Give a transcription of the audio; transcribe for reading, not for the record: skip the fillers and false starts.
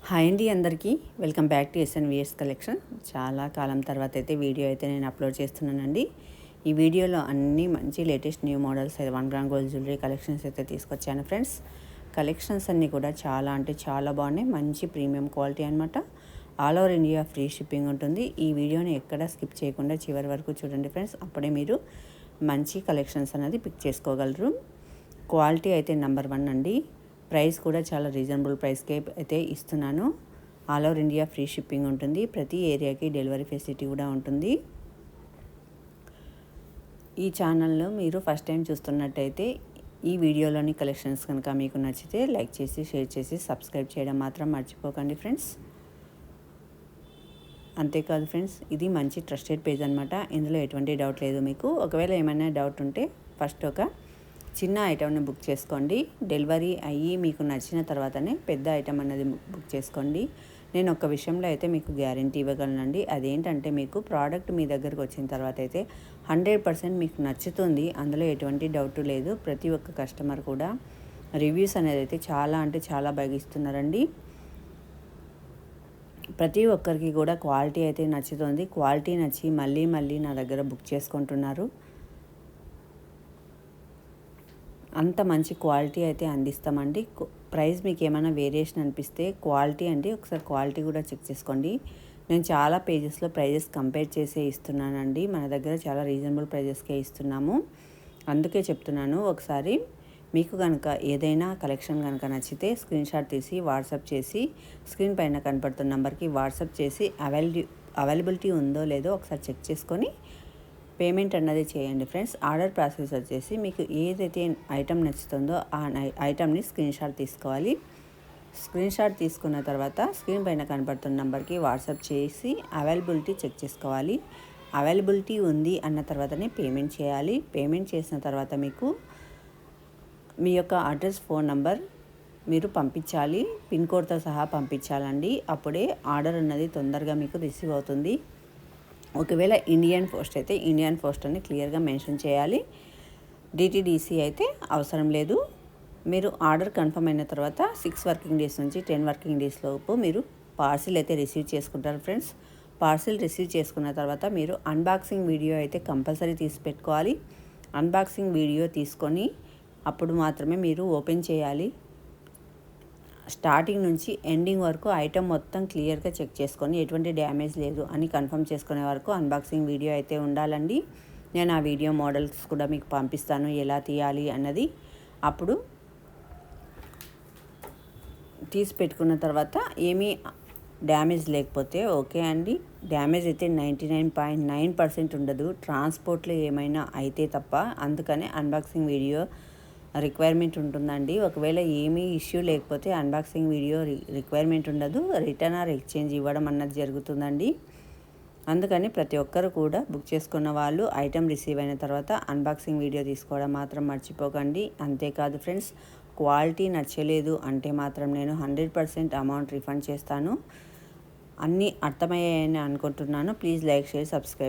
Hi అండి అందరికీ welcome back to ఎస్ఎన్విఎస్ collection. చాలా కాలం తర్వాత అయితే వీడియో అయితే నేను అప్లోడ్ చేస్తున్నానండి. ఈ వీడియోలో అన్ని మంచి latest new models 1 gram gold jewellery collections అయితే తీసుకొచ్చాను ఫ్రెండ్స్. కలెక్షన్స్ అన్నీ కూడా చాలా అంటే చాలా బాగున్నాయి. మంచి ప్రీమియం క్వాలిటీ అనమాట. All over India free shipping ఉంటుంది. ఈ వీడియోని ఎక్కడ స్కిప్ చేయకుండా చివరి వరకు చూడండి ఫ్రెండ్స్. అప్పుడే మీరు మంచి కలెక్షన్స్ అనేది పిక్ చేసుకోగలరు. క్వాలిటీ అయితే నెంబర్ 1 అండి. ప్రైస్ కూడా చాలా రీజనబుల్ ప్రైస్కే అయితే ఇస్తున్నాను. All over India free shipping ఉంటుంది. ప్రతి ఏరియాకి డెలివరీ ఫెసిలిటీ కూడా ఉంటుంది. ఈ ఛానల్లో మీరు ఫస్ట్ టైం చూస్తున్నట్టయితే ఈ వీడియోలోని కలెక్షన్స్ కనుక మీకు నచ్చితే లైక్ చేసి షేర్ చేసి సబ్స్క్రైబ్ చేయడం మాత్రం మర్చిపోకండి ఫ్రెండ్స్. అంతేకాదు ఫ్రెండ్స్, ఇది మంచి ట్రస్టెడ్ పేజ్ అనమాట. ఇందులో ఎటువంటి డౌట్ లేదు మీకు. ఒకవేళ ఏమైనా డౌట్ ఉంటే ఫస్ట్ ఒక చిన్న ఐటమ్ని బుక్ చేసుకోండి. డెలివరీ అయ్యి మీకు నచ్చిన తర్వాతనే పెద్ద ఐటమ్ అనేది బుక్ చేసుకోండి. నేను ఒక విషయంలో అయితే మీకు గ్యారంటీ ఇవ్వగలనండి. అదేంటంటే మీకు ప్రోడక్ట్ మీ దగ్గరకు వచ్చిన తర్వాత అయితే 100% మీకు నచ్చుతుంది. అందులో ఎటువంటి డౌట్ లేదు. ప్రతి ఒక్క కస్టమర్ కూడా రివ్యూస్ అనేది అయితే చాలా అంటే చాలా బాగా ఇస్తున్నారండి. ప్రతి ఒక్కరికి కూడా క్వాలిటీ అయితే నచ్చుతుంది. క్వాలిటీ నచ్చి మళ్ళీ మళ్ళీ నా దగ్గర బుక్ చేసుకుంటున్నారు. అంత మంచి క్వాలిటీ అయితే అందిస్తామండి. ప్రైస్ మీకు ఏమైనా వేరియేషన్ అనిపిస్తే క్వాలిటీ అండి, ఒకసారి క్వాలిటీ కూడా చెక్ చేసుకోండి. నేను చాలా పేజెస్లో ప్రైజెస్ కంపేర్ చేసే ఇస్తున్నానండి. మన దగ్గర చాలా రీజనబుల్ ప్రైజెస్కే ఇస్తున్నాము. అందుకే చెప్తున్నాను. ఒకసారి మీకు కనుక ఏదైనా కలెక్షన్ కనుక నచ్చితే స్క్రీన్ షాట్ తీసి వాట్సాప్ చేసి స్క్రీన్ పైన కనపడుతున్న నెంబర్కి వాట్సాప్ చేసి అవైలబిలిటీ ఉందో లేదో ఒకసారి చెక్ చేసుకొని పేమెంట్ అన్నది చేయండి ఫ్రెండ్స్. ఆర్డర్ ప్రాసెస్ వచ్చేసి మీకు ఏదైతే ఐటమ్ నచ్చుతుందో ఆ ఐటమ్ని స్క్రీన్ షాట్ తీసుకోవాలి. స్క్రీన్ షాట్ తీసుకున్న తర్వాత స్క్రీన్ పైన కనపడుతున్న నెంబర్కి వాట్సాప్ చేసి అవైలబిలిటీ చెక్ చేసుకోవాలి. అవైలబిలిటీ ఉంది అన్న తర్వాతనే పేమెంట్ చేయాలి. పేమెంట్ చేసిన తర్వాత మీకు మీ యొక్క అడ్రస్, ఫోన్ నంబర్ మీరు పంపించాలి. పిన్ కోడ్తో సహా పంపించాలండి. అప్పుడే ఆర్డర్ అన్నది తొందరగా మీకు రిసీవ్ అవుతుంది. ఒకవేళ ఇండియన్ పోస్ట్ అయితే ఇండియన్ పోస్ట్ అని క్లియర్గా మెన్షన్ చేయాలి. డిటిడిసి అయితే అవసరం లేదు. మీరు ఆర్డర్ కన్ఫర్మ్ అయిన తర్వాత 6 వర్కింగ్ డేస్ నుంచి 10 వర్కింగ్ డేస్ లోపు మీరు పార్సిల్ అయితే రిసీవ్ చేసుకుంటారు ఫ్రెండ్స్. పార్సిల్ రిసీవ్ చేసుకున్న తర్వాత మీరు అన్బాక్సింగ్ వీడియో అయితే కంపల్సరీ తీసి పెట్టుకోవాలి. అన్బాక్సింగ్ వీడియో తీసుకొని అప్పుడు మాత్రమే మీరు ఓపెన్ చేయాలి. స్టార్టింగ్ నుంచి ఎండింగ్ వరకు ఐటమ్ మొత్తం క్లియర్గా చెక్ చేసుకొని ఎటువంటి డ్యామేజ్ లేదు అని కన్ఫర్మ్ చేసుకునే వరకు అన్బాక్సింగ్ వీడియో అయితే ఉండాలండి. నేను ఆ వీడియో మోడల్స్ కూడా మీకు పంపిస్తాను, ఎలా తీయాలి అన్నది. అప్పుడు తీసి పెట్టుకున్న తర్వాత ఏమీ డ్యామేజ్ లేకపోతే ఓకే అండి. డ్యామేజ్ అయితే 99.9% ఉండదు, ట్రాన్స్పోర్ట్లో ఏమైనా అయితే తప్ప. అందుకనే అన్బాక్సింగ్ వీడియో రిక్వైర్మెంట్ ఉంటుందండి. ఒకవేళ ఏమీ ఇష్యూ లేకపోతే అన్బాక్సింగ్ వీడియో రిక్వైర్మెంట్ ఉండదు. రిటర్న్ ఆర్ ఎక్స్చేంజ్ ఇవ్వడం అన్నది జరుగుతుందండి. అందుకని ప్రతి ఒక్కరు కూడా బుక్ చేసుకున్న వాళ్ళు ఐటమ్ రిసీవ్ అయిన తర్వాత అన్బాక్సింగ్ వీడియో తీసుకోవడం మాత్రం మర్చిపోకండి. అంతేకాదు ఫ్రెండ్స్, క్వాలిటీ నచ్చలేదు అంటే మాత్రం నేను 100% అమౌంట్ రిఫండ్ చేస్తాను. అన్నీ అర్థమయ్యాయని అనుకుంటున్నాను. Please like, share, subscribe.